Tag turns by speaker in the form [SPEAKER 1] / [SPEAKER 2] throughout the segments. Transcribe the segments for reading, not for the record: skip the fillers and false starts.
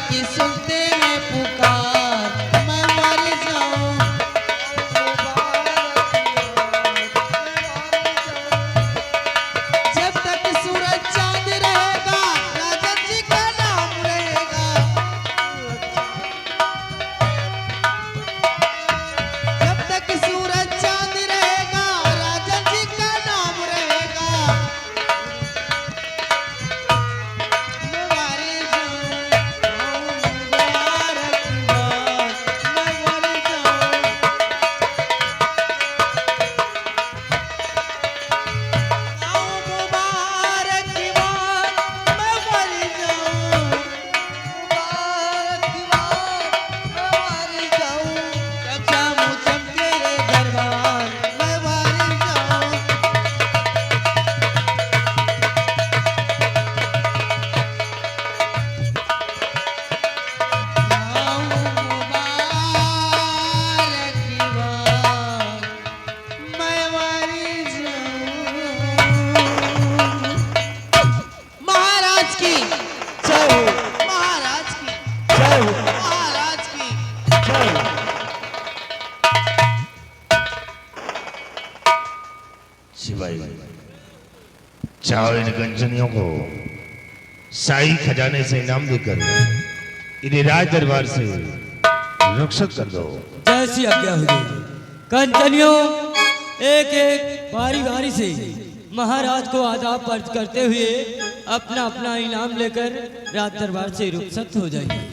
[SPEAKER 1] की सुनते हैं पुकार, मैं मर जाऊं। जब तक सूरज चांद रहेगा राजन जी का नाम रहेगा। जब तक सूरज चांद रहेगा राजन जी का नाम रहेगा। मैं मर जाऊं, मुबारक की बात, मैं मर जाऊं। मुबारक की बात, मैं मर जाऊं। मुबारक की बात, मैं मर जाऊं। जब शाम चमके ये दरबार, मैं मर जाऊं। मुबारक की बात, मैं मर जाऊं। महाराज की
[SPEAKER 2] जय हो,
[SPEAKER 1] महाराज की
[SPEAKER 2] जय हो,
[SPEAKER 1] महाराज की।
[SPEAKER 2] जय हो।
[SPEAKER 3] शिवाई, चाहो इन गंजनियों को शाही खजाने से इनाम देकर इन्हें राज दरबार से रुखसत कर दो।
[SPEAKER 4] जैसी आज्ञा हुई। कंचनियों, एक एक बारी बारी से महाराज को आदाब अर्ज करते हुए अपना अपना इनाम लेकर राज दरबार से रुखसत हो जाइए।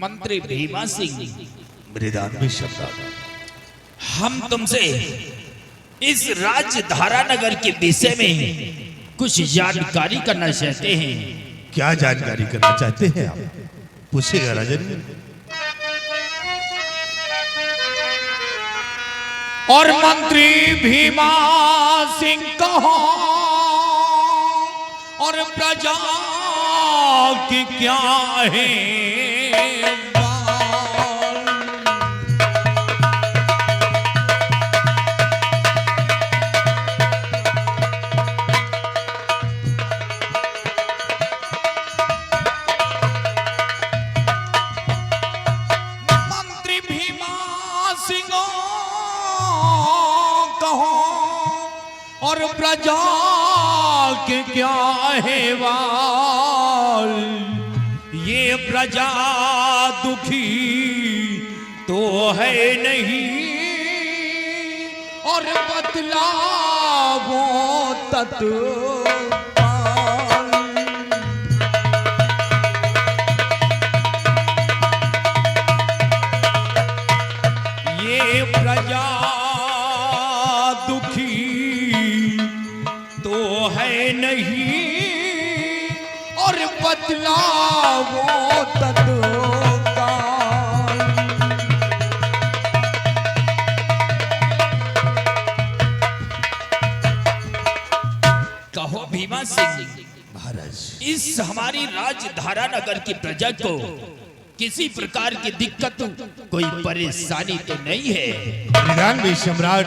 [SPEAKER 5] मंत्री भीमा सिंह,
[SPEAKER 3] मृदान में शब्द
[SPEAKER 5] हम तुमसे इस राजधारा नगर के विषय में कुछ जानकारी करना चाहते हैं।
[SPEAKER 3] क्या जानकारी करना चाहते हैं आप? पूछेगा राजन।
[SPEAKER 5] और मंत्री भीमा सिंह कहो और प्रजा की क्या है मंत्री भीमा सिंह कहो और प्रजा के क्या है वाल। ये प्रजा दुखी तो है नहीं और बदलावो तत्काल। ये प्रजा दुखी तो है नहीं और बदलावो तत्काल। इस हमारी राजधारा नगर की प्रजा को किसी प्रकार की दिक्कत कोई परेशानी तो नहीं है।
[SPEAKER 3] निदान भी सम्राट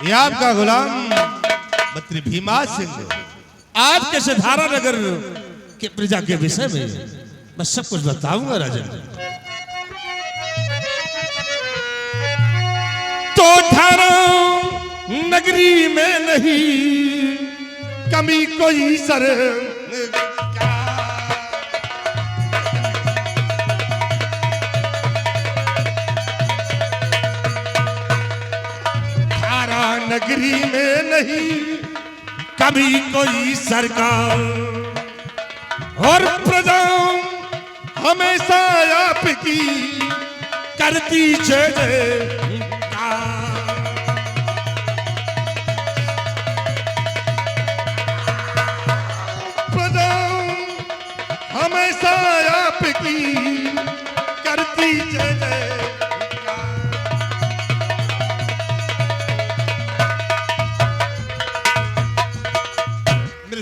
[SPEAKER 3] ये आपका गुलाम मंत्री भीमा सिंह आपके सिधारा नगर के प्रजा के विषय में मैं सब कुछ बताऊंगा राजन। तो धारा नगरी में नहीं कमी कोई सर धारा नगरी में नहीं कभी कोई सरकार और प्रजा हमेशा आपकी करती जय प्रजा हमेशा आपकी करती जय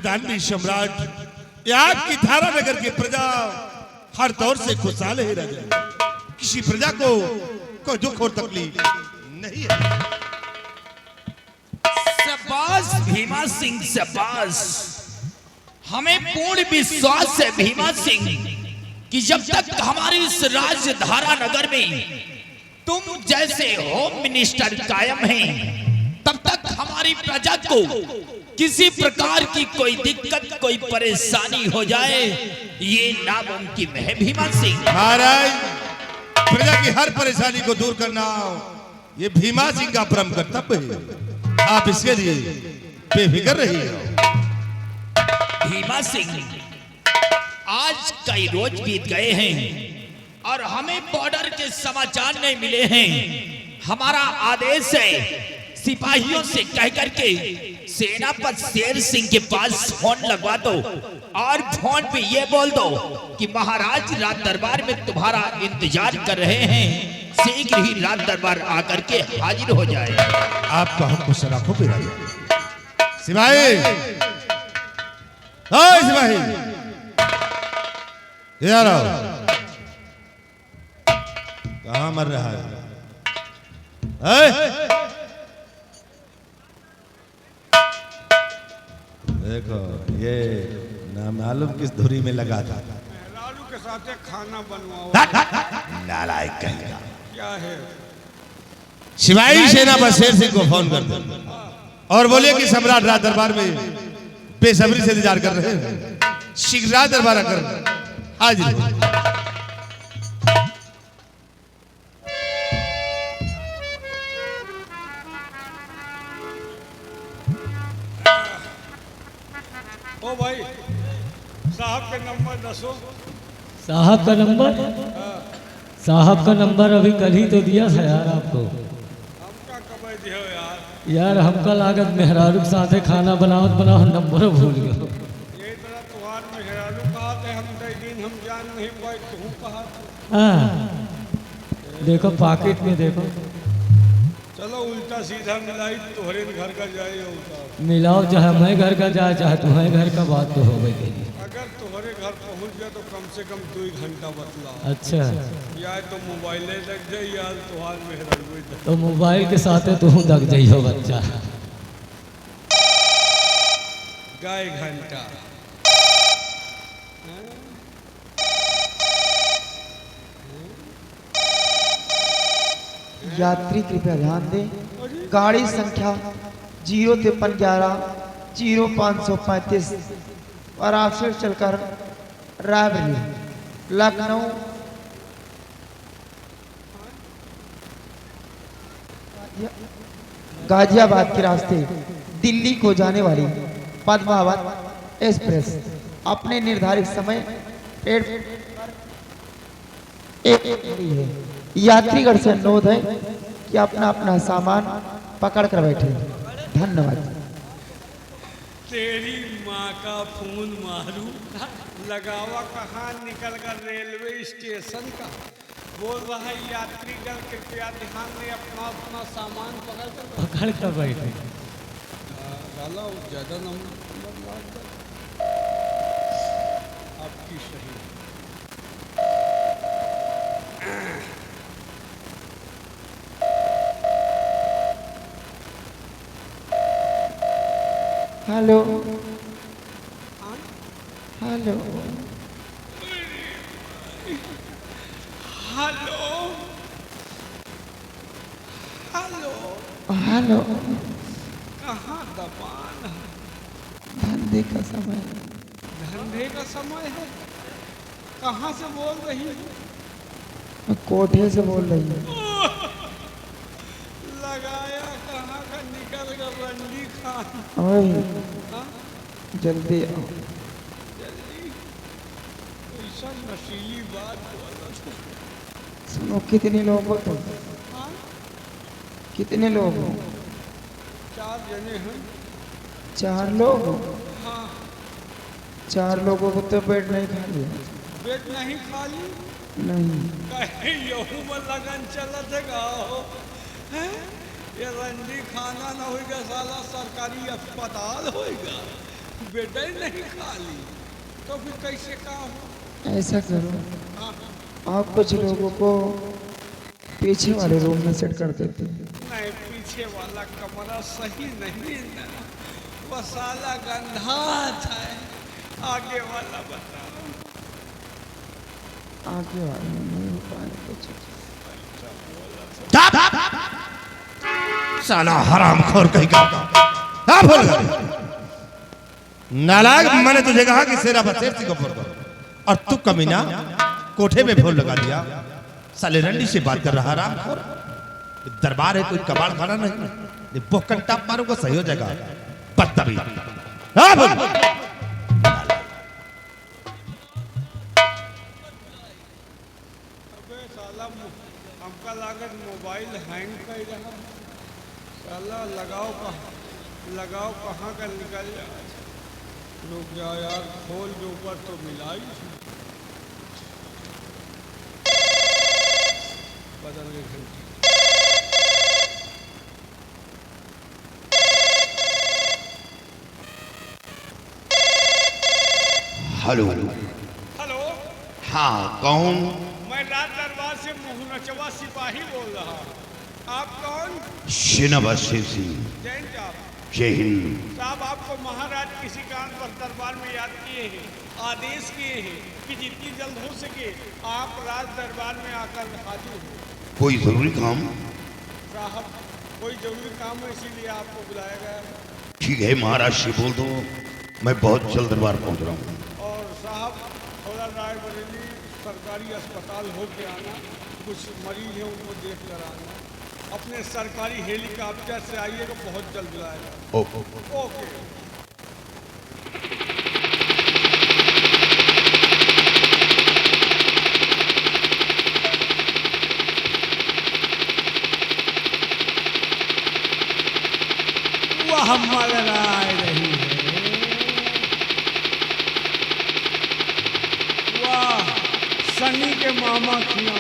[SPEAKER 3] दानवी सम्राट ये आपकी धारा नगर की प्रजा हर दौर से खुशहाल है राजा। किसी प्रजा को कोई दुख और तकलीफ नहीं है।
[SPEAKER 5] शाबाश भीमा सिंह शाबाश। हमें पूर्ण विश्वास है भीमा सिंह कि जब तक हमारी इस राजधारा नगर में तुम जैसे होम मिनिस्टर कायम हैं तब तक हमारी प्रजा को किसी प्रकार की कोई दिक्कत कोई परेशानी हो जाए ये नामुमकिन है भीमा सिंह।
[SPEAKER 3] महाराज प्रजा की हर परेशानी को दूर करना ये भीमा सिंह का परम कर्तव्य है। आप इसके लिए बेफिक्र रहिए।
[SPEAKER 5] भीमा सिंह आज कई रोज बीत गए हैं और हमें बॉर्डर के समाचार नहीं मिले हैं। हमारा आदेश है सिपाहियों से कह करके सेनापति शेर सिंह के पास फोन लगवा दो और फोन पे ये बोल दो कि महाराज राज दरबार में तुम्हारा इंतजार कर रहे हैं, शीघ्र ही राज दरबार आकर के हाजिर हो जाए।
[SPEAKER 3] आपका हमको सलाखों पे राजा। सिपाही हाय सिपाही यार कहाँ मर रहा है? देखो ये नामालूम किस धुरी में लगा था।
[SPEAKER 6] लालू के साथ खाना बनवाओ।
[SPEAKER 3] नालायक कहेगा।
[SPEAKER 6] क्या है?
[SPEAKER 3] शिवाई सेनापति शेर सिंह को फोन कर दो और बोलिए कि सम्राट राज दरबार में बेसब्री से इंतजार कर रहे हैं। शीघ्र राज दरबार आकर हाजिर हो।
[SPEAKER 6] ओ भाई साहब के नंबर दसो।
[SPEAKER 4] साहब का नंबर? साहब का नंबर अभी कल ही तो दिया था यार आपको।
[SPEAKER 6] हमका कब दियो यार?
[SPEAKER 4] यार हमका लागत मेहरारू के साथे खाना बनावत बनाओ नंबर भूल गयो।
[SPEAKER 6] ये तरह तुहार में हेरालू कहा थे हम तय दिन हम जान नहीं पाए तू कहा।
[SPEAKER 4] हाँ देखो पॉकेट में देखो।
[SPEAKER 6] चलो उल्टा सीधा मिलाई तोहरे घर का जाए उल्टा।
[SPEAKER 4] मिलाओ चाहे मैं घर का जाए चाहे तुम्हारे घर का बात तो हो गई।
[SPEAKER 6] अगर तुम्हारे घर पहुंच गया तो कम से कम 2 घंटा बतला।
[SPEAKER 4] अच्छा
[SPEAKER 6] या तो मोबाइल लग जाए या तुहार में हेरालू।
[SPEAKER 4] तो मोबाइल के साथ तू लग जाइयो बच्चा।
[SPEAKER 6] गाय घंटा
[SPEAKER 7] यात्री कृपया ध्यान दें, गाड़ी संख्या 05311 0535 और आपसे चलकर रायबरेली लखनऊ गाजियाबाद के रास्ते दिल्ली को जाने वाली पद्मावत एक्सप्रेस अपने निर्धारित समय प्लेटफॉर्म है। यात्रीगण से अनुरोध है कि अपना अपना सामान पकड़ कर बैठे। धन्यवाद।
[SPEAKER 6] तेरी माँ का फोन मारू लगावा कहाँ निकल कर रेलवे स्टेशन का बोल रहा है यात्रीगण कृपया ध्यान दें अपना अपना सामान
[SPEAKER 4] पकड़ कर बैठे।
[SPEAKER 6] डाला ज्यादा नंबर की सही।
[SPEAKER 7] हेलो
[SPEAKER 6] हाँ?
[SPEAKER 7] Hello
[SPEAKER 6] hello hello,
[SPEAKER 7] hello.
[SPEAKER 6] कहाँ दबान है?
[SPEAKER 7] धंधे का समय
[SPEAKER 6] धंधे का समय है। कहाँ से बोल रही है?
[SPEAKER 7] मैं कोठे से बोल रही हूँ।
[SPEAKER 6] लगाया कहाँ का, निकल कर रंडी खान।
[SPEAKER 7] ओए
[SPEAKER 6] हाँ?
[SPEAKER 7] जल्दी आओ।
[SPEAKER 6] जल्दी ऐसा नशीली बात बोलो तो।
[SPEAKER 7] सुनो, कितने लोग हो तुम?
[SPEAKER 6] हाँ?
[SPEAKER 7] कितने लोग हो?
[SPEAKER 6] 4 जने हैं।
[SPEAKER 7] 4 लोग हो?
[SPEAKER 6] हाँ।
[SPEAKER 7] 4 लोगों को तो पेट नहीं खा लिया?
[SPEAKER 6] पेट नहीं खाली?
[SPEAKER 7] नहीं।
[SPEAKER 6] कहीं यहू में लगन चलत है गाओ हैं? ये रंडी खाना न होगा, साला सरकारी अस्पताल होगा। बेटा ही नहीं खाली तो फिर कैसे काम हो?
[SPEAKER 7] ऐसा करो,
[SPEAKER 6] हाँ।
[SPEAKER 7] आप कुछ लोगों को पीछे वाले रूम में सेट कर देते।
[SPEAKER 6] नहीं, पीछे वाला कमरा सही नहीं ना, वो साला गंधात है। आगे वाला बताओ।
[SPEAKER 7] आगे वाले में नहीं हो पाए कुछ।
[SPEAKER 3] साला हरामखोर कहीं का। हाँ बोल गए। नालायक, मैंने तुझे कहा कि सेरा बसेर को फोन करो और तू कमीना कोठे में फोन लगा दिया। साले रंडी से बात कर रहा हरामखोर। दरबार है, कोई कबाड़ खाना नहीं। बोकन टाप मारूंगा, सही हो जाएगा। बदतमीज। हाँ बोल।
[SPEAKER 6] अबे साला हमका लागत मोबाइल हैंग कर रहा। साला लगाओ कहाँ का निकल जाए। रुक जाओ यार, खोल जो ऊपर तो मिला ही। बदल गई घंटी।
[SPEAKER 3] हेलो।
[SPEAKER 6] हेलो,
[SPEAKER 3] हाँ कौन?
[SPEAKER 6] मैं राज दरबार से मोहनचवा सिपाही बोल रहा। आप कौन?
[SPEAKER 3] शिनवा शेर सिंह।
[SPEAKER 6] जैन साहब।
[SPEAKER 3] जय हिंद।
[SPEAKER 6] साहब, आपको महाराज किसी कारण पर दरबार में याद किए हैं, आदेश किए हैं कि जितनी जल्द हो सके आप राज दरबार में आकर हाजिर हो।
[SPEAKER 3] कोई जरूरी काम?
[SPEAKER 6] साहब, कोई जरूरी काम है, इसीलिए आपको बुलाया गया है।
[SPEAKER 3] ठीक है, महाराज से बोल दो मैं बहुत जल्द दरबार पहुंच रहा हूँ।
[SPEAKER 6] और साहब, थोड़ा रायबरेली सरकारी अस्पताल होके आना, कुछ मरीज हैं उनको देख कर आना। अपने सरकारी हेलीकॉप्टर से आइएगा, बहुत जल्द बुलाएगा। ओके।
[SPEAKER 2] वह मलराय रही है।
[SPEAKER 6] वाह, सनी के मामा खिया।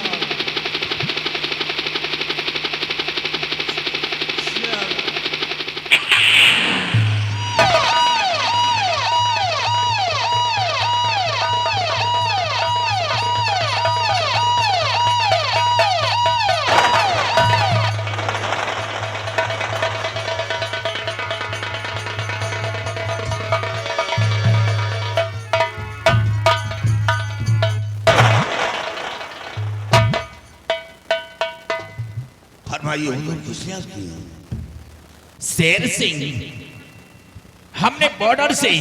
[SPEAKER 3] फरमाइए हुजूर, किस लिहाज की है?
[SPEAKER 5] शेर सिंह, हमने बॉर्डर से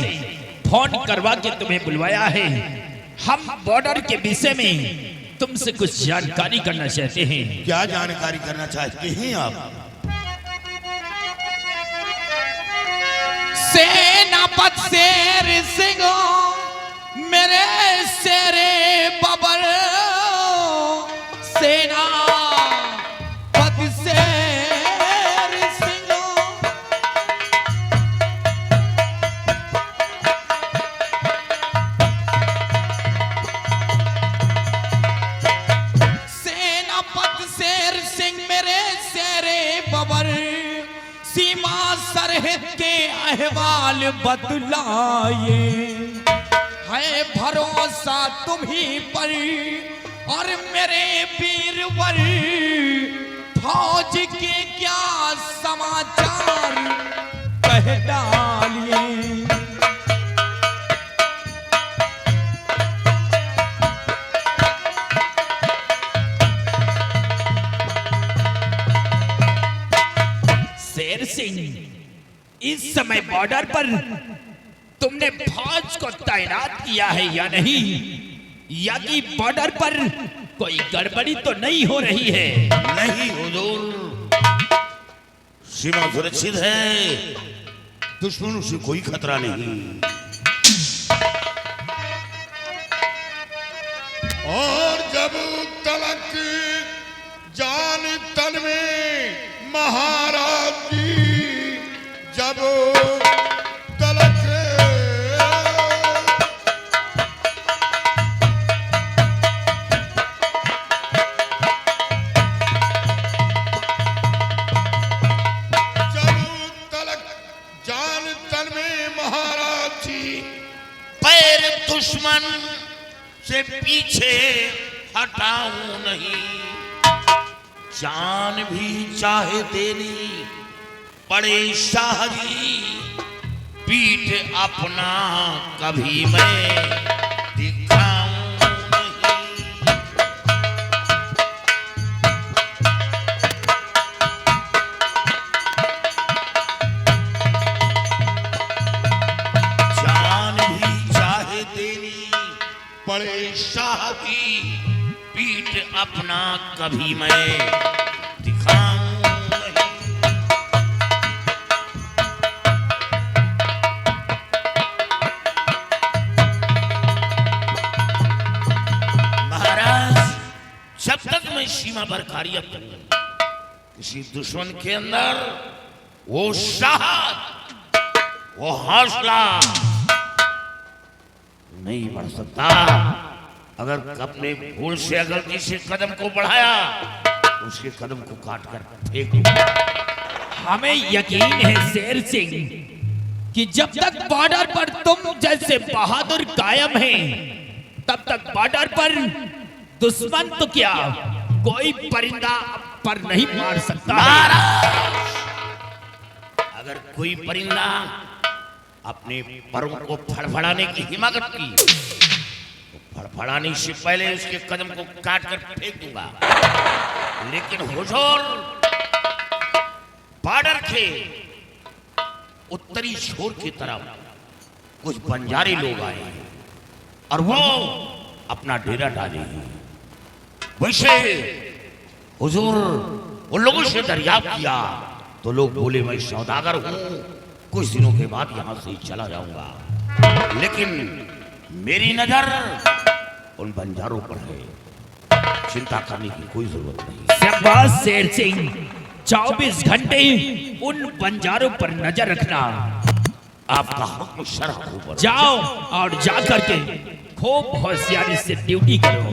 [SPEAKER 5] फोन करवा के तुम्हें बुलवाया है। हम बॉर्डर के विषय में तुमसे कुछ जानकारी करना चाहते हैं।
[SPEAKER 3] क्या जानकारी करना चाहते हैं आप?
[SPEAKER 5] सेनापति शेर सिंह, मेरे शेरे बबर, सेनापति शेर सिंह, सेनापति शेर सिंह मेरे शेरे बबर, सीमा सरहद के अहवाल बतलाए। है भरोसा तुम्ही पर और मेरे वीरवर फौज के क्या समाचार कह डालिए। शेर सिंह, इस समय बॉर्डर पर तुमने फौज को तैनात किया है या नहीं, या कि बॉर्डर पर कोई गड़बड़ी तो नहीं हो रही है?
[SPEAKER 3] नहीं हुजूर, सीमा सुरक्षित है, दुश्मनों से कोई खतरा नहीं। और जब तलक जान तन में महाराज की, जब तलक दुश्मन से पीछे हटाऊं नहीं, जान भी चाहे देनी पड़े शाह जी, पीठ अपना कभी मैं दिखाऊं नहीं। जान भी चाहे देनी पड़े शाह की, पीठ अपना कभी मैं दिखाऊं नहीं। महाराज, जब तक मैं सीमा पर कार्य करूं, किसी दुश्मन के अंदर वो साहस, वो हौसला नहीं बढ़ सकता। अगर अपने भूल से गलती से कदम को बढ़ाया तो उसके कदम को काट कर फेंक दूंगा।
[SPEAKER 5] हमें यकीन है शेर सिंह कि जब तक बॉर्डर पर तुम जैसे बहादुर कायम हैं, तब तक बॉर्डर पर दुश्मन तो क्या कोई परिंदा पर नहीं मार सकता।
[SPEAKER 3] अगर कोई परिंदा अपने परों को फड़फड़ाने की हिम्मत की तो फड़फड़ाने से पहले उसके कदम को काट कर फेंक दूंगा। लेकिन हुजूर, बॉर्डर के उत्तरी छोर की तरफ कुछ बंजारे लोग आए हैं और वो अपना डेरा डाले हैं। वैसे हुजूर, उन लोगों से दरियाफ्त किया तो लोग बोले मैं सौदागर हूं, कुछ दिनों के बाद यहां से चला जाऊंगा। लेकिन मेरी नजर उन बंजारों पर है, चिंता करने की कोई जरूरत नहीं।
[SPEAKER 5] शाबाश शेर सिंह, 24 घंटे उन बंजारों पर नजर रखना।
[SPEAKER 3] आपका हुक्म शरह ऊपर।
[SPEAKER 5] जाओ और जा करके खूब होशियारी से ड्यूटी करो।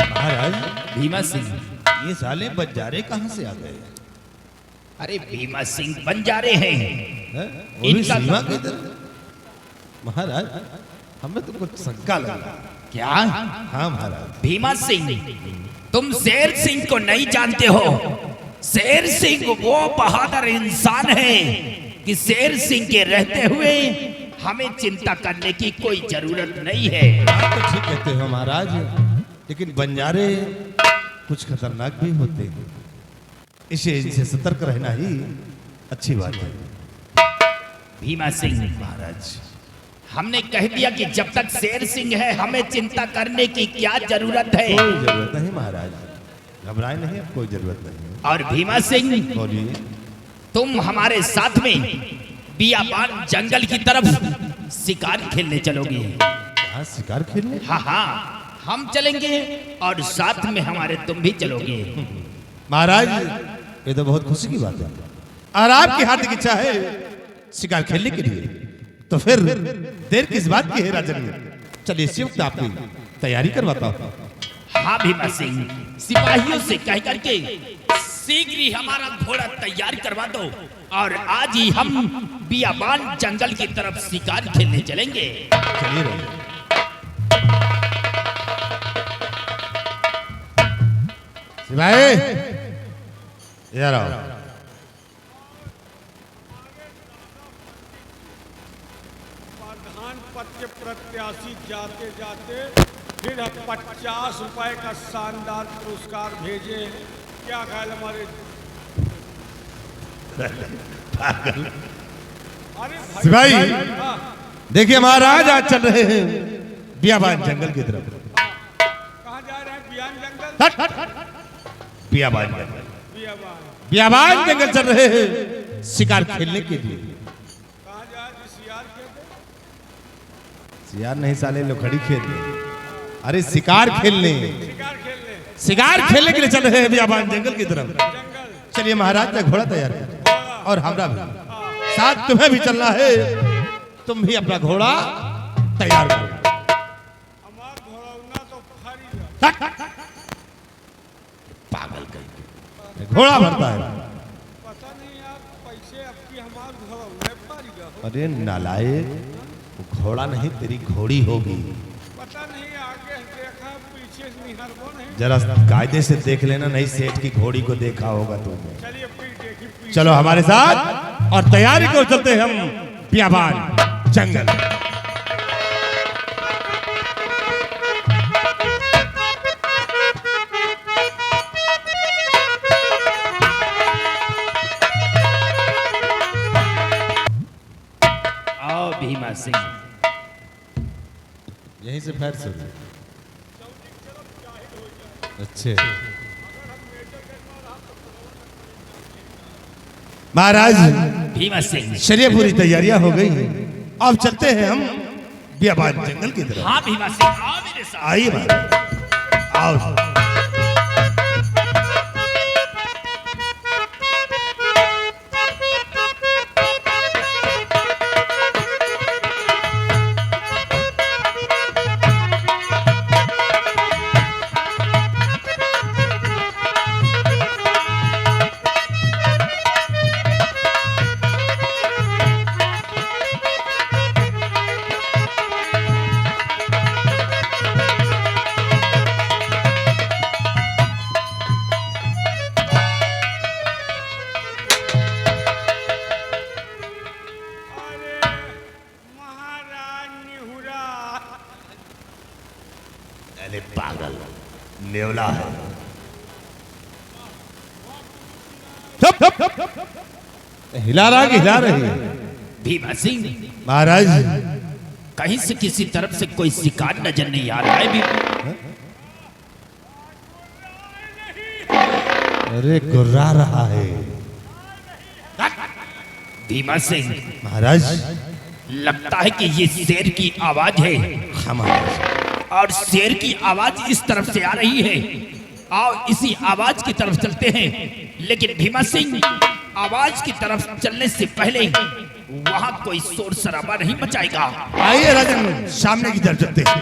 [SPEAKER 2] महाराज,
[SPEAKER 5] भीमा सिंह,
[SPEAKER 2] ये साले बंजारे कहाँ से आ गए?
[SPEAKER 5] अरे भीमा सिंह बंजारे हैं।
[SPEAKER 2] हैं? वो भी
[SPEAKER 5] इनका
[SPEAKER 2] सीमा के इधर? महाराज, हमें तो कुछ शंका लगा।
[SPEAKER 5] क्या?
[SPEAKER 2] हाँ महाराज।
[SPEAKER 5] भीमा सिंह, तुम शेर सिंह को नहीं जानते हो। शेर सिंह वो बहादुर इंसान है कि शेर सिंह के रहते हुए हमें चिंता करने की कोई जरूरत नहीं है।
[SPEAKER 2] आप तो ठीक कहते हो महाराज, लेकिन बंजारे कुछ खतरनाक भी होते हैं, इनसे सतर्क रहना ही अच्छी बात है।
[SPEAKER 5] भीमा सिंह
[SPEAKER 2] महाराज,
[SPEAKER 5] हमने कह दिया कि जब तक शेर सिंह है हमें चिंता करने की क्या जरूरत है।
[SPEAKER 2] कोई जरूरत नहीं महाराज, घबराए नहीं, अब कोई जरूरत नहीं।
[SPEAKER 5] और भीमा सिंह,
[SPEAKER 2] बोलिए।
[SPEAKER 5] तुम हमारे साथ में बियाबान जंगल की तरफ शिकार खेलने चलोगे।
[SPEAKER 2] कहाँ शिकार खेलने?
[SPEAKER 5] हाँ हाँ, हम चलेंगे और साथ में हमारे तुम भी चलोगे।
[SPEAKER 2] महाराज, ये तो बहुत खुशी की बात है। और आपकी हार्दिक इच्छा है शिकार खेलने के लिए, तो फिर देर किस बात की है राजन? चलिए इसी वक्त आपकी तैयारी करवाता हूँ।
[SPEAKER 5] हाँ भीमा सिंह, सिपाहियों से कह करके शीघ्र ही हमारा घोड़ा तैयार करवा दो और आज ही हम बियाबान जंगल की तरफ शिकार खेलने चलेंगे।
[SPEAKER 2] चलिए राजा। सिपाही इधर आओ।
[SPEAKER 6] प्रधान पद के प्रत्याशी जाते जाते फिर 50 रुपए का शानदार पुरस्कार भेजे। क्या ख्याल हमारे? अरे भाई,
[SPEAKER 2] सिपाही
[SPEAKER 6] हाँ,
[SPEAKER 2] देखिए महाराज आज चल रहे हैं बियाबान जंगल की तरफ।
[SPEAKER 6] कहाँ जा रहे हैं? बियान जंगल?
[SPEAKER 2] बियाबान जंगल,
[SPEAKER 6] बियाबान।
[SPEAKER 2] बियाबान जंगल चल रहे हैं शिकार खेलने के लिए।
[SPEAKER 6] कहाँ जा रहे? सियार खेलने?
[SPEAKER 2] सियार नहीं साले लोखड़ी खेलने, अरे शिकार खेलने,
[SPEAKER 6] शिकार खेलने?
[SPEAKER 2] शिकार खेलने के लिए चल रहे हैं बियाबान जंगल की तरफ।
[SPEAKER 6] जंगल?
[SPEAKER 2] चलिए महाराज का घोड़ा तैयार कर और हमरा भी साथ, तुम्हें भी चलना है। तुम भी अपना घोड़ा तैयार करो।
[SPEAKER 6] हमार घोड़ौना तो फारी जा।
[SPEAKER 2] पागल कहीं घोड़ा भरता है।
[SPEAKER 6] पता नहीं यार, पैसे अब की हमार घोड़ौने फारी जा हो।
[SPEAKER 2] अरे नालायक, वो घोड़ा नहीं तेरी घोड़ी होगी।
[SPEAKER 6] पता नहीं, आगे देखा पीछे निहरबो नहीं।
[SPEAKER 2] जरा कायदे से देख लेना, नहीं सेठ की घोड़ी को देखा होगा तुमने।
[SPEAKER 6] चलिए फिर देखी पीछे।
[SPEAKER 2] चलो हमारे साथ और तैयारी को चलते हैं हम बियाबान जंगल।
[SPEAKER 5] आओ भीमा सिंह।
[SPEAKER 2] यहीं से फैर से अच्छे महाराज,
[SPEAKER 5] भीमा सिंह।
[SPEAKER 2] चलिए पूरी तैयारियां हो गई हैं। अब चलते हैं हम बियाबान जंगल की तरफ।
[SPEAKER 5] हाँ भीमा सिंह, आओ मेरे साथ।
[SPEAKER 2] आइए महाराज, आओ।
[SPEAKER 6] अरे महाराज निहुरा।
[SPEAKER 3] अरे पागल नेवला है।
[SPEAKER 2] हिला रहा कि हिला रही है?
[SPEAKER 5] भीमा सिंह,
[SPEAKER 2] महाराज
[SPEAKER 5] कहीं से किसी तरफ से कोई शिकार नजर नहीं आ रहा है भीमा।
[SPEAKER 2] अरे गुर्रा रहा है
[SPEAKER 5] भीमा सिंह,
[SPEAKER 2] महाराज।
[SPEAKER 5] लगता है कि ये शेर की आवाज है
[SPEAKER 2] हाँ महाराज।
[SPEAKER 5] और शेर की आवाज इस तरफ से आ रही है। आओ इसी आवाज की तरफ चलते हैं। लेकिन भीमा सिंह, आवाज की तरफ चलने से पहले वहां कोई शोर शराबा नहीं मचाएगा।
[SPEAKER 2] आइए राजन, सामने की तरफ चलते हैं।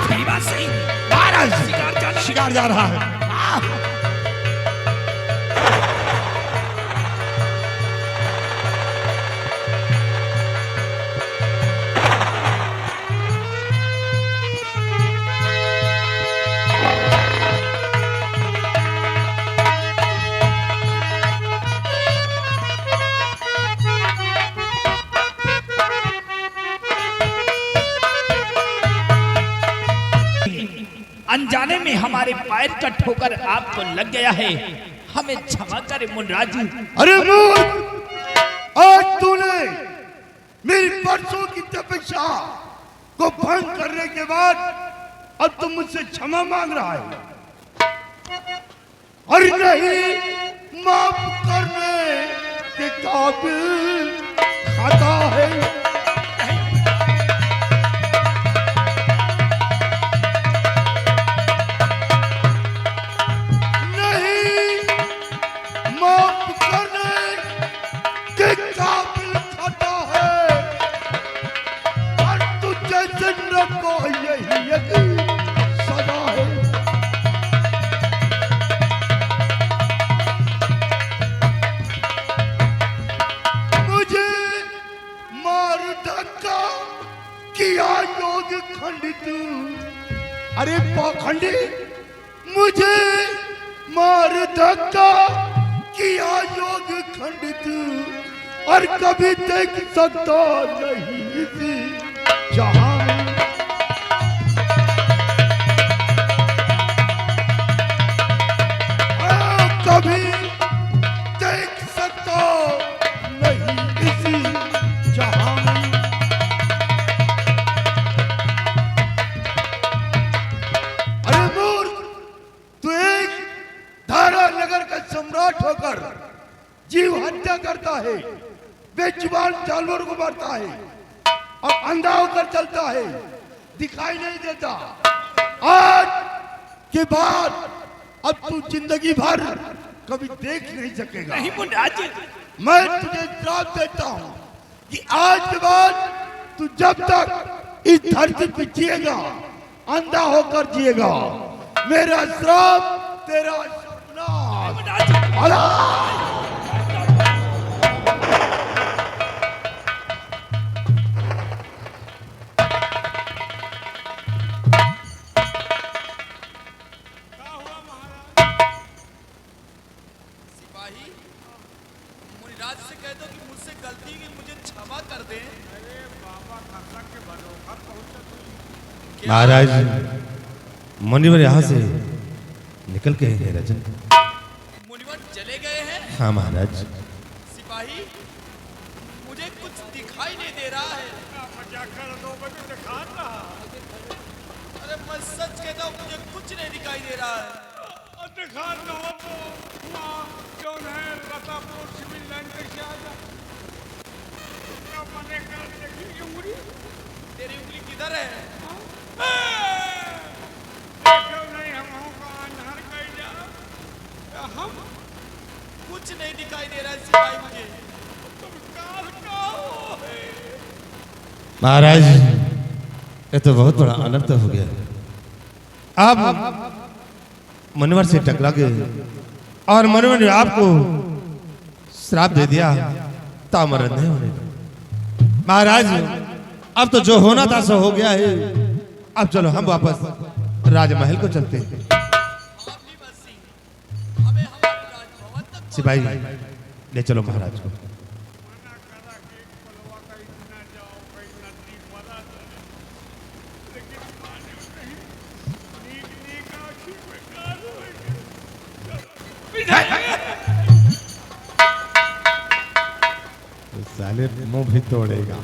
[SPEAKER 5] भीमा सिंह, महाराज शिकार
[SPEAKER 2] जा रहा है।
[SPEAKER 5] अनजाने में हमारे पैर का ठोकर आपको लग गया है, हमें क्षमा करें मुनराज।
[SPEAKER 3] अरे मूर्ख, आज तूने मेरी परसों की तपस्या को भंग करने के बाद अब तुम मुझसे क्षमा मांग रहा है? अरे नहीं, माफ करने के काबिल खाता है। नहीं, माफ करने के काबिल खाता है। और तुझे जन्नत को यही एक सजा है। मुझे मार धक्का किया योग खंडित। अरे पाखंडी, मुझे मार धक्का किया योग खंडित और कभी देख सकता नहीं इसी जहां में। कभी देख सकता नहीं इसी जहां में। अरे मूर्ख, तू एक धारा नगर का सम्राट होकर जीव हत्या करता है, बेजुबान जानवर को मारता है और अंधा होकर चलता है, दिखाई नहीं देता। आज के बाद अब तू जिंदगी भर कभी देख नहीं सकेगा।
[SPEAKER 5] नहीं मुनराज,
[SPEAKER 3] मैं तुझे श्राप देता हूं कि आज के बाद तू जब तक इस धरती पे जिएगा अंधा होकर जिएगा। मेरा श्राप तेरा सर्वनाश। अल्लाह!
[SPEAKER 8] सिपाही, मुनिराज से कह दो कि मुझसे गलती की, मुझे क्षमा कर दे।
[SPEAKER 6] अरे बाबा खरसा के बरोबर पहुंचा।
[SPEAKER 2] महाराज, मुनिवर यहाँ से निकल के हैं रजन।
[SPEAKER 8] मुनिवर चले गए हैं?
[SPEAKER 2] हाँ महाराज।
[SPEAKER 8] सिपाही, मुझे कुछ दिखाई नहीं दे रहा है।
[SPEAKER 6] मजाक कर दो, मुझे दिखा रहा।
[SPEAKER 8] अरे मैं सच कहता हूँ, मुझे कुछ नहीं दिखाई दे रहा है।
[SPEAKER 6] दिखा दो तो वहाँ जो है रतापुर सिविल लाइन पे से आ जा। क्या मने कर देखी उंगली?
[SPEAKER 8] तेरी उंगली किधर है?
[SPEAKER 6] देखो नहीं, हम का अंधार कहीं जा। हम
[SPEAKER 8] कुछ नहीं दिखाई दे रहा है सिपाही मुझे।
[SPEAKER 6] तुम काल का हो।
[SPEAKER 2] महाराज, ये तो बहुत बड़ा अनर्थ हो गया। आप मुनिवर से टकरा गए और मुनिवर ने आपको श्राप दे दिया, तामरद नहीं होने का। महाराज, अब तो जो होना था सो हो गया है। अब चलो हम वापस राजमहल को चलते हैं।
[SPEAKER 8] हमें हमारे राजभवन तक
[SPEAKER 2] सिपाही, ले चलो महाराज को।
[SPEAKER 6] मना करा कि पलवा कहीं ना जाओ, कहीं नदी मरा जाए। लेकिन माने नहीं, नीक नीक आखी बेकार होएगी।
[SPEAKER 2] तो साले मुंह भी तोड़ेगा।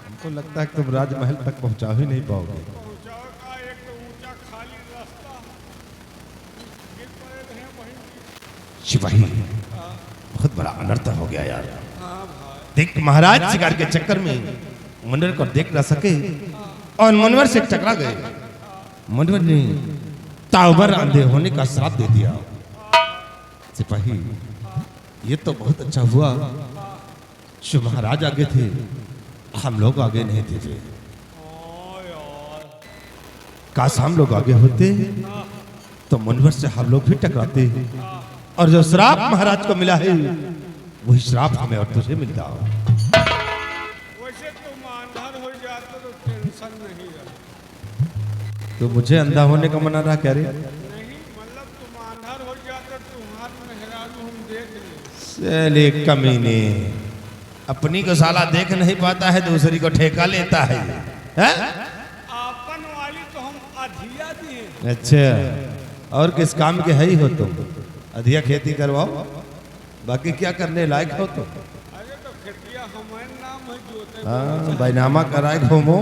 [SPEAKER 2] हमको लगता है कि तुम राजमहल तक पहुंचा ही नहीं पाओगे।
[SPEAKER 6] पहुंचाओ का एक तो ऊंचा खाली रास्ता गिर पड़े रहे वहीं।
[SPEAKER 2] सिपाही, बहुत बड़ा अनर्थ हो गया यार। देख, महाराज शिकार के चक्कर में मुनिवर को देख ना सके और मुनिवर से टकरा गए। मुनिवर ने ताउबर अंधे होने का श्राप दे दिया। सिपाही, ये तो बहुत अच्छा हुआ जो महाराज आगे थे, हम लोग आगे नहीं थे। काश हम लोग आगे होते तो मुनिवर से हम लोग भी टकराते और जो श्राप महाराज को मिला है वही श्राप हमें और तुझे मिलता।
[SPEAKER 6] वैसे टेंशन नहीं रहे।
[SPEAKER 2] तो मुझे अंधा होने का मना रहा क्या रे?
[SPEAKER 6] नहीं मतलब तुम आंधर हो जाते तुम्हार मेहरारू हम देख ले।
[SPEAKER 2] चले कमीने, अपनी को साला देख नहीं पाता है, दूसरी को ठेका लेता है, हैं?
[SPEAKER 6] आपन वाली तो हम अधिया दिए।
[SPEAKER 2] अच्छा, और किस काम के है ही हो तुम? अधिया खेती करवाओ, बाकी क्या करने लायक हो तुम?
[SPEAKER 6] अरे तो खेतिया हमारे नाम है जोते।
[SPEAKER 2] हाँ, बैनामा कराए घूमो,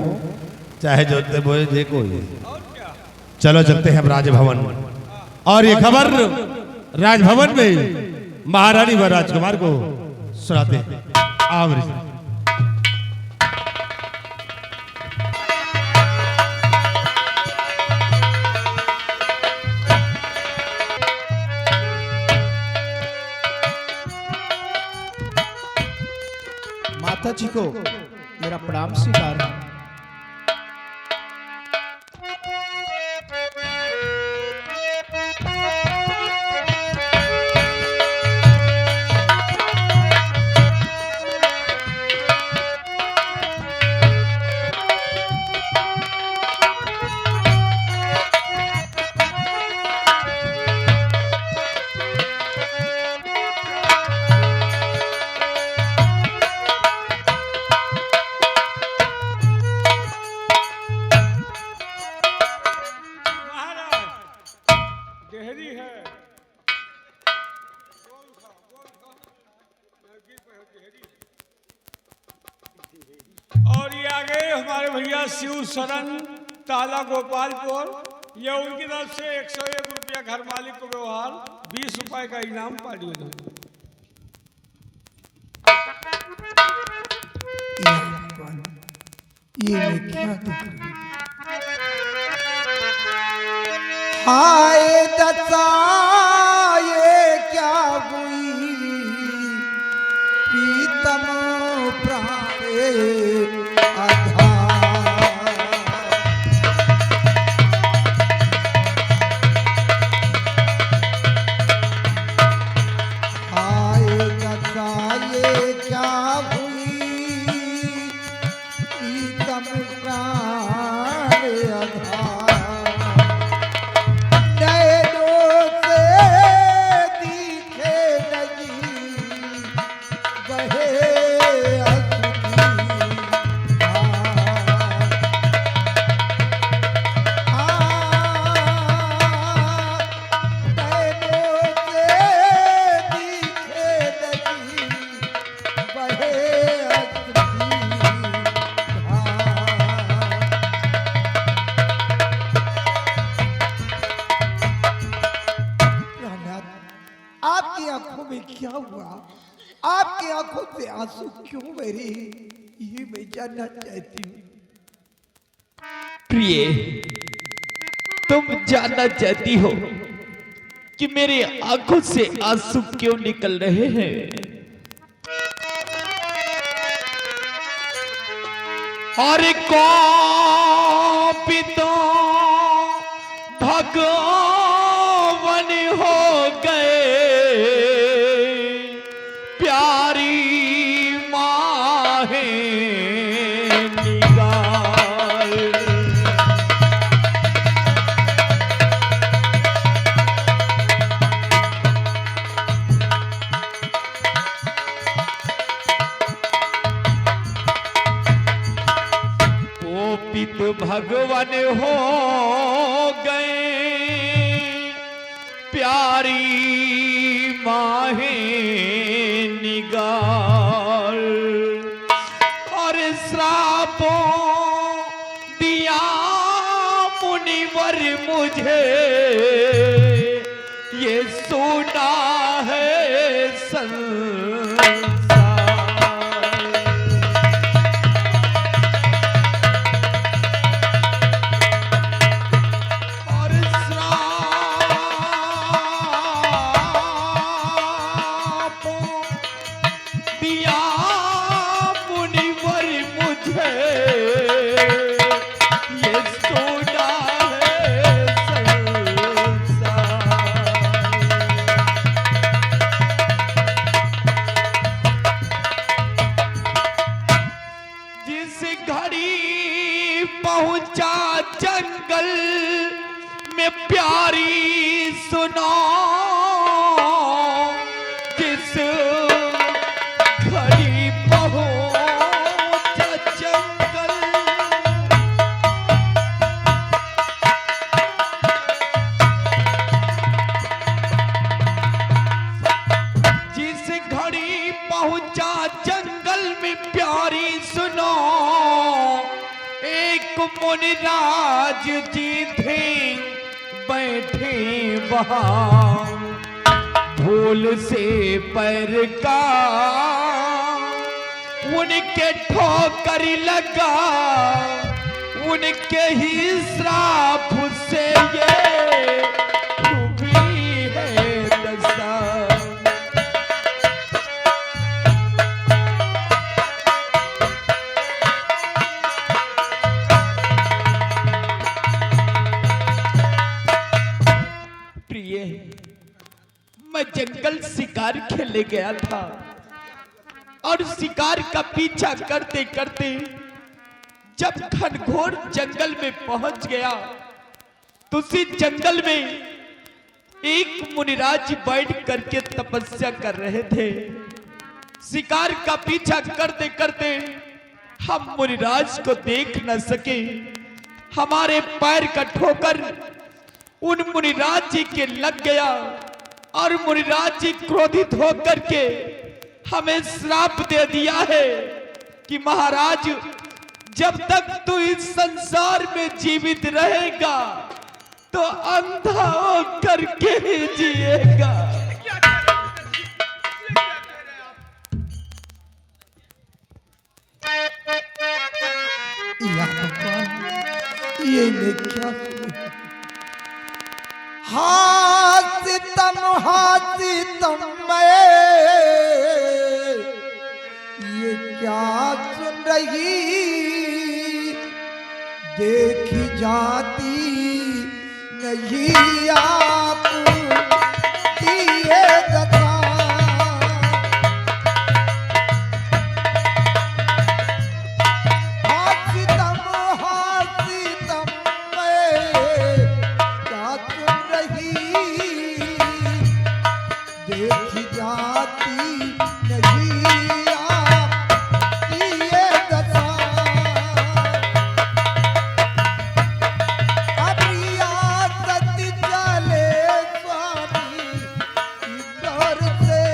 [SPEAKER 2] चाहे जोते बोए जे कोई।
[SPEAKER 6] और क्या?
[SPEAKER 2] चलो चलते हैं अब राजभवन। और ये खबर राजभवन में महारानी व राजकुमार को सुनाते हैं। आवरी
[SPEAKER 7] माता जी को मेरा प्रणाम स्वीकार।
[SPEAKER 6] गहरी है। और ये आ गए हमारे भैया शिव शरण ताला गोपालपुर। ये उनकी तरफ से 101 रुपया घर मालिक को व्यवहार, 20 रुपए का इनाम पालिए।
[SPEAKER 7] ये मैं क्या करूं? हाय दत्ता ये क्या हुई, प्रीतम प्राणे आधार। हाय दत्ता ये क्या हुई, प्रीतम प्राणे आधार। आपकी आंखों में क्या हुआ? आपकी आंखों से आंसू क्यों बहे? ये मैं जानना चाहती हूँ।
[SPEAKER 5] प्रिय, तुम जानना चाहती हो कि मेरे आंखों से आंसू क्यों निकल रहे हैं? और कौपित भगवान हो गए, प्यारी माहे निगार। कोपित भगवान हो गए, प्यारी माहे निगार। और श्रापों दिया मुनिवर मुझे, ये सुना है संसार। और श्रापों दिया मुनिवर मुझे, ये सुना है संसार। पहुंचा जंगल में प्यारी सुनो, एक मुनिराज जी थे बैठे वहां, भूल से पैर का उनके ठोकर लगा, उनके ही श्राप से ये हुई है दशा। प्रिय, मैं जंगल शिकार खेलने गया था और शिकार का पीछा करते करते जब घनघोर जंगल में पहुंच गया तो उसी जंगल में एक मुनिराज बैठ करके तपस्या कर रहे थे। शिकार का पीछा करते करते हम मुनिराज को देख न सके, हमारे पैर का ठोकर उन मुनिराज जी के लग गया और मुनिराज जी क्रोधित होकर के हमें श्राप दे दिया है कि महाराज, जब तक तू इस संसार में जीवित रहेगा तो अंधा होकर के ही जिएगा।
[SPEAKER 7] या भगवान, ये मैं क्या सुनूं? हासितम मैं ये क्या सुन रही, देखी जाती नहीं आप दिए दता। हासितम मैं क्या सुन रही, देखी जाती नहीं आप दिए दशा। अब रियासत चले स्वामी इधर से,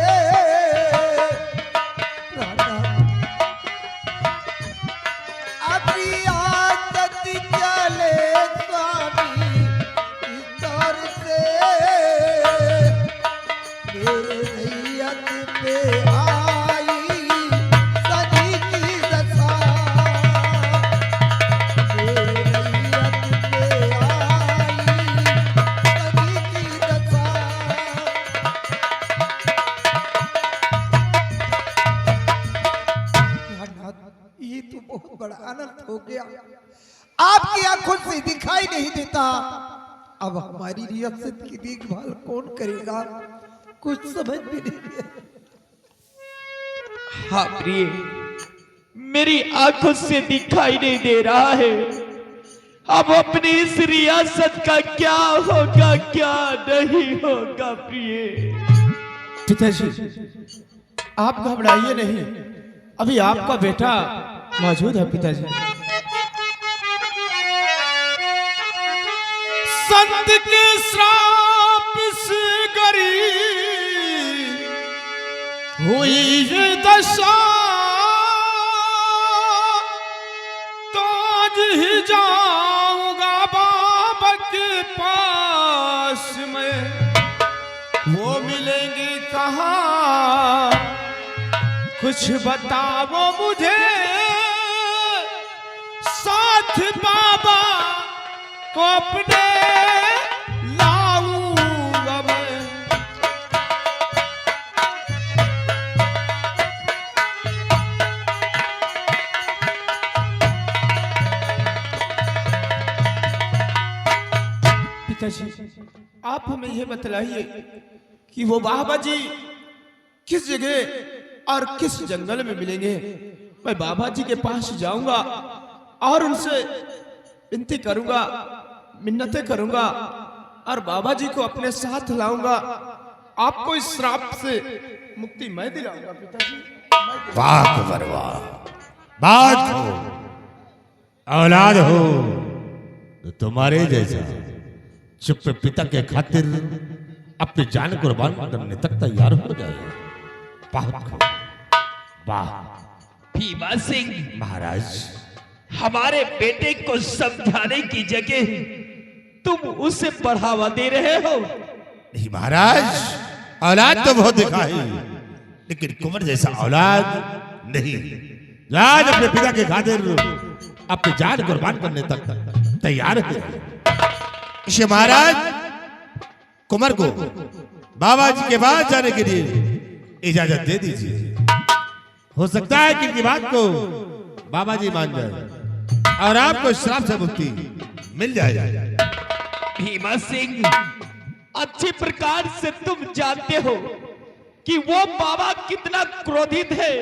[SPEAKER 7] अब रियासत चले स्वामी इधर से, मेरे नैयत पे आई सदी की दशा, मेरे नैयत पे आई सदी की दशा। ये तो बहुत बड़ा अनर्थ हो गया, आपकी आंखों से दिखाई नहीं देता। अब हमारी रियासत की देखभाल कौन करेगा, कुछ समझ में नहीं है।
[SPEAKER 5] हाँ प्रिय, मेरी आंखों से दिखाई नहीं दे रहा है। अब अपनी इस रियासत का क्या होगा क्या नहीं होगा। प्रिय
[SPEAKER 2] पिताजी, आप घबराइए नहीं, अभी आपका बेटा मौजूद है। पिताजी,
[SPEAKER 6] संत के श्राप से गरी हुई ये दशा, तो आज ही जाऊंगा बाबा के पास में, वो मिलेंगे कहाँ, कुछ बताओ मुझे, साथ बाबा को अपने लाऊंगा मैं।
[SPEAKER 2] पिताजी, आप हमें यह बतलाइए कि वो बाबा जी किस जगह और किस जंगल में मिलेंगे। मैं बाबा जी के पास जाऊंगा और उनसे विनती करूंगा, मिन्नतें करूंगा और बाबा जी को अपने साथ लाऊंगा। आपको इस श्राप से मुक्ति मैं दिलाऊंगा। पिताजी,
[SPEAKER 3] वाह कुंवर वाह, बात हो, औलाद हो तो तुम्हारे जैसा चुप पिता के खातिर अपनी जान कुर्बान करने तक तैयार हो जाए। बहुत खूब। वाह
[SPEAKER 5] भीमा सिंह,
[SPEAKER 3] महाराज,
[SPEAKER 5] हमारे बेटे को समझाने की जगह तुम उसे बढ़ावा दे रहे हो।
[SPEAKER 3] नहीं महाराज, औलाद तो बहुत दिखा है, लेकिन कुंवर जैसा औलाद नहीं। राज अपने पिता के खातिर अपनी जान कुर्बान करने तक तैयार है। इसे महाराज कुंवर को बाबा जी के पास जाने के लिए इजाजत दे दीजिए। हो सकता है कि इनकी बात को बाबा जी मान जाए और आपको श्राप से मुक्ति मिल जाए।
[SPEAKER 5] भीमा सिंह, अच्छी प्रकार से तुम जानते हो कि वो बाबा कितना क्रोधित है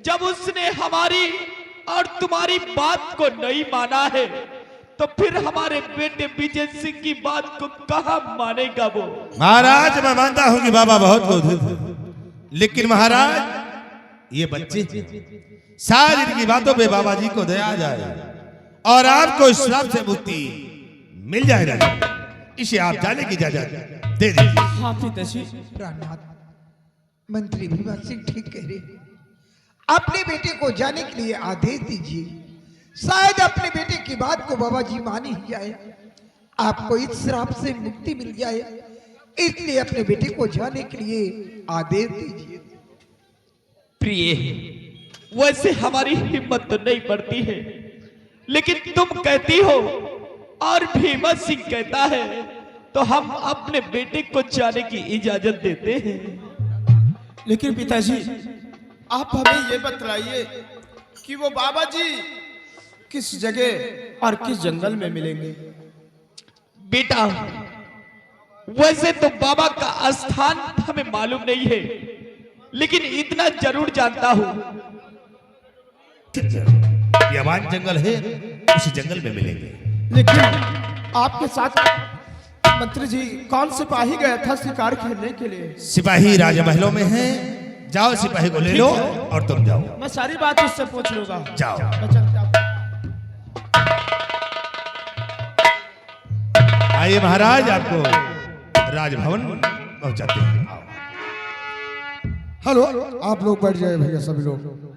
[SPEAKER 5] जब उसने हमारी और तुम्हारी बात को नहीं माना है, तो फिर हमारे बेटे विजय सिंह की बात को कहां मानेगा वो।
[SPEAKER 3] महाराज, मैं मानता हूं कि बाबा बहुत क्रोधित है, लेकिन महाराज ये बच्चे शायद इनकी बातों पे बाबा जी को दया आ जाए और आपको इस श्राप से मुक्ति मिल जाएगा। इसे आप जाने की इजाजत दे दीजिए।
[SPEAKER 4] हाँ पिताजी।
[SPEAKER 7] प्राणनाथ, मंत्री भीमा सिंह ठीक कह रहे हैं। अपने बेटे को जाने के लिए आदेश दीजिए। शायद अपने बेटे की बात को बाबा जी मान ही जाए, आपको इस श्राप से मुक्ति मिल जाए, इसलिए अपने बेटे को जाने के लिए आदेश दीजिए।
[SPEAKER 5] प्रिय, वैसे हमारी हिम्मत तो नहीं बढ़ती है, लेकिन तुम कहती हो और भीमा सिंह कहता है, तो हम अपने बेटे को जाने की इजाजत देते हैं।
[SPEAKER 9] लेकिन पिताजी, आप हमें ये बतलाइए कि वो बाबा जी किस जगह और किस जंगल में मिलेंगे।
[SPEAKER 5] बेटा, वैसे तो बाबा का स्थान हमें मालूम नहीं है, लेकिन इतना जरूर जानता हूं,
[SPEAKER 3] यवान जंगल है, उसी जंगल में मिलेंगे।
[SPEAKER 9] लेकिन आपके साथ मंत्री जी कौन सिपाही गया था शिकार खेलने के लिए?
[SPEAKER 3] सिपाही राजमहलों में हैं। जाओ सिपाही को ले लो और तुम जाओ।
[SPEAKER 9] मैं सारी बात उससे पूछ लूंगा।
[SPEAKER 3] जाओ।
[SPEAKER 9] मैं चलता हूं।
[SPEAKER 3] आइए महाराज, आपको राजभवन पहुंचाते हैं। आओ।
[SPEAKER 10] हेलो, आप लोग बैठ जाए भैया, सभी लोग।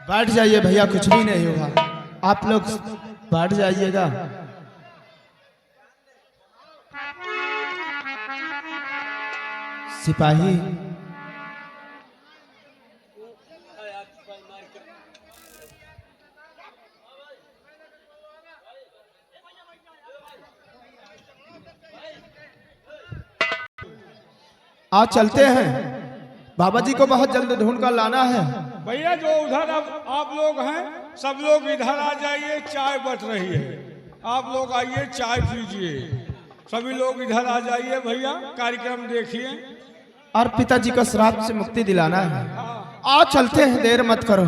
[SPEAKER 9] बैठ जाइए भैया, कुछ भी नहीं होगा। आप लोग बैठ जाइएगा। सिपाही, आज चलते हैं। बाबा जी को बहुत जल्द ढूंढ कर लाना है।
[SPEAKER 6] भैया, जो उधर अब आप लोग हैं, सब लोग इधर आ जाइए, चाय बट रही है। आप लोग आइए, चाय पीजिए। सभी लोग इधर आ जाइए भैया, कार्यक्रम देखिए।
[SPEAKER 9] और पिताजी को श्राप से मुक्ति दिलाना है। आज चलते हैं, देर मत करो।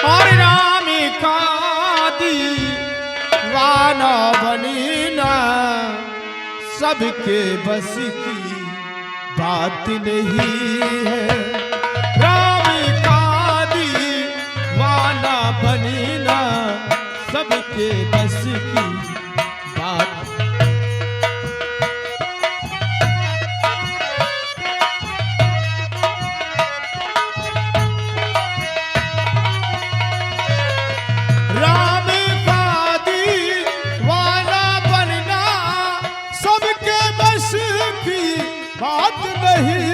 [SPEAKER 9] और रामी का दीवाना बनी ना, सबके बस की बात नहीं है। राम का दीवाना बनी ना, सबके बस की बात। राम का दीवाना बनना सबके बस की बात नहीं।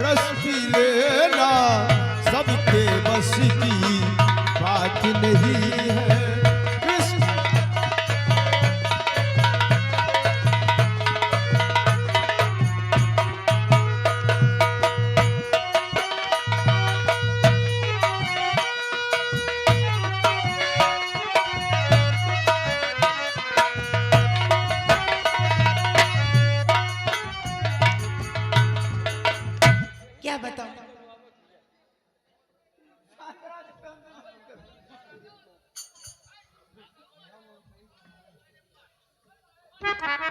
[SPEAKER 9] रस पी लेना सबके बस की बात नहीं है। कृष्ण
[SPEAKER 7] क्या बताऊं?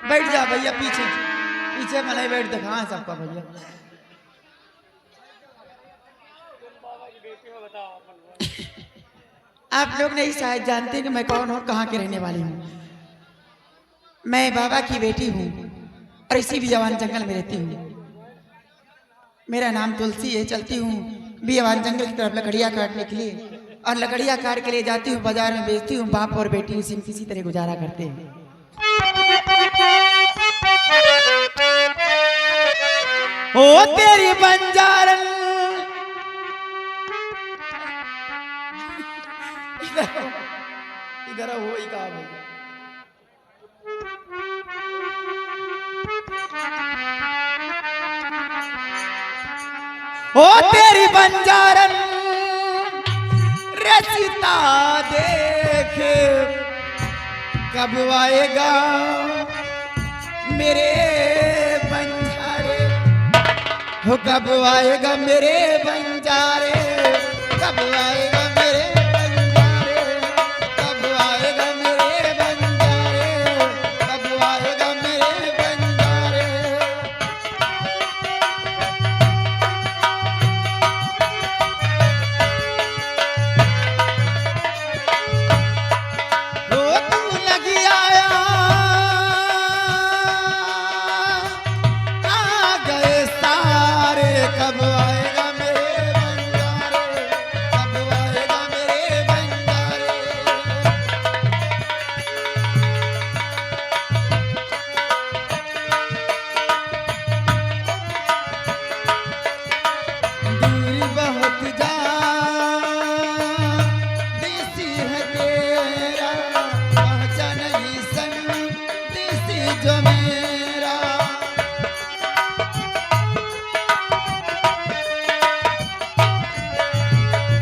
[SPEAKER 7] बैठ जा भैया पीछे, पीछे मलाई बैठ दे। कहाँ है सबका भैया? आप लोग नहीं शायद जानते कि मैं कौन और कहाँ के रहने वाली हूँ। मैं बाबा की बेटी हूँ और इसी बियावान जंगल में रहती हूँ। मेरा नाम तुलसी है। चलती हूँ बियावान जंगल की तरफ लकड़ियाँ काटने के लिए, और लकड़ियाँ काट के ले जाती हूँ बाजार में बेचती हूँ। बाप और बेटी इसी किसी तरह गुजारा करते हैं। ओ तेरी बंजारन, इधर हो ही कहा भैया। ओ तेरी बंजारन रसिता देख, कब आएगा मेरे बंजारे, हो कब आएगा मेरे बंजारे, कब आएगा मेरे बंजारे, कब आएगा मेरे बंजारे, कब आएगा मेरे बंजारे। ओ तू लगी आया, आ गए सारे, कब आएगा मेरे बंजारे, कब आएगा मेरे बंजारे। दूरी बहुत जा देसी है तेरा, पहुंचा नहीं संग देसी जो मेरा।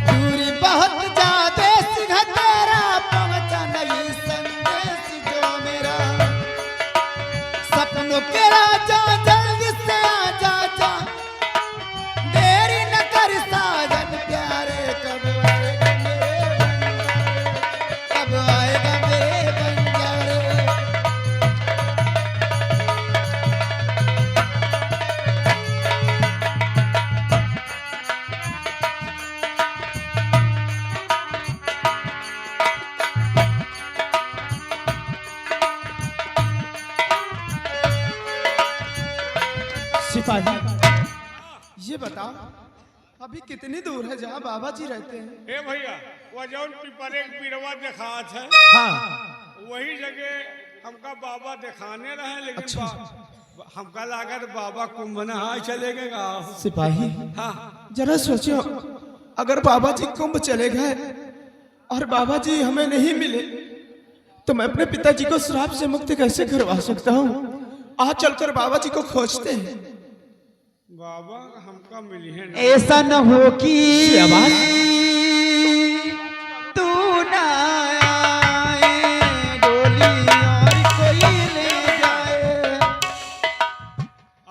[SPEAKER 7] दूरी बहुत जा देसी है तेरा, पहुंचा नहीं संदेश जो मेरा। सपनों के राजा जल्दी से आजा जा, देरी न कर साजन प्यारे, कब आएगा मेरे बंजारे, कब आएगा मेरे बंजारे।
[SPEAKER 9] सिपाही ये बताओ अभी कितनी दूर है जहाँ बाबा जी रहते हैं?
[SPEAKER 6] ए भैया, वो जौन पिपरे के पिरवा दिखात है,
[SPEAKER 9] हाँ
[SPEAKER 6] वही जगह हमका बाबा दिखाने रहे, लेकिन
[SPEAKER 9] अच्छा।
[SPEAKER 6] हमका लागत बाबा कुंभना चले गए गाँव।
[SPEAKER 9] सिपाही
[SPEAKER 6] हाँ,
[SPEAKER 9] जरा सोचो, अगर बाबा जी कुंभ चले गए और बाबा जी हमें नहीं मिले तो मैं अपने पिताजी को श्राप से मुक्त कैसे करवा सकता हूँ? आज चलकर बाबा जी को खोजते हैं।
[SPEAKER 6] बाबा हमका मिली है
[SPEAKER 7] ऐसा न हो कि
[SPEAKER 9] आवाज
[SPEAKER 7] तू ना आए, डोली और कोई ले जाए।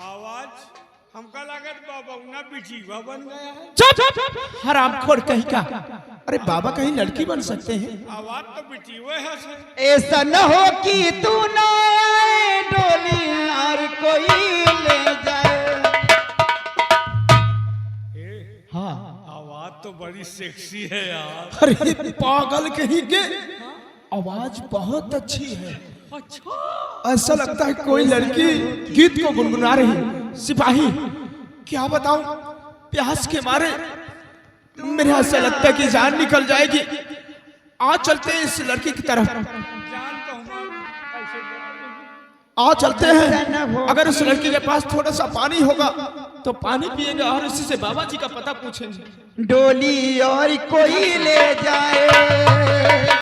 [SPEAKER 6] आवाज हमका लागत बाबा उना बिजीवा बन गया है।
[SPEAKER 9] चुप हरामखोर कहीं का। अरे बाबा कहीं लड़की बन सकते हैं?
[SPEAKER 6] आवाज तो बिजीवे है सर।
[SPEAKER 7] ऐसा न हो कि तू ना आए, डोली और कोई ले जाए।
[SPEAKER 9] हाँ
[SPEAKER 6] आवाज तो बड़ी सेक्सी है यार।
[SPEAKER 9] अरे पागल कहीं के, आवाज बहुत अच्छी है। ऐसा लगता है कोई लड़की गीत को गुनगुना रही है। सिपाही क्या बताऊं, प्यास के मारे मेरे ऐसा लगता है कि जान निकल जाएगी। आज चलते हैं इस लड़की की तरफ,
[SPEAKER 6] जान तो हमारी ऐसे
[SPEAKER 9] आज चलते हैं। अगर उस लड़की के पास थोड़ा सा पानी होगा तो पानी पिएंगे और इसी से बाबा जी का पता पूछेंगे।
[SPEAKER 7] डोली और कोई ले जाए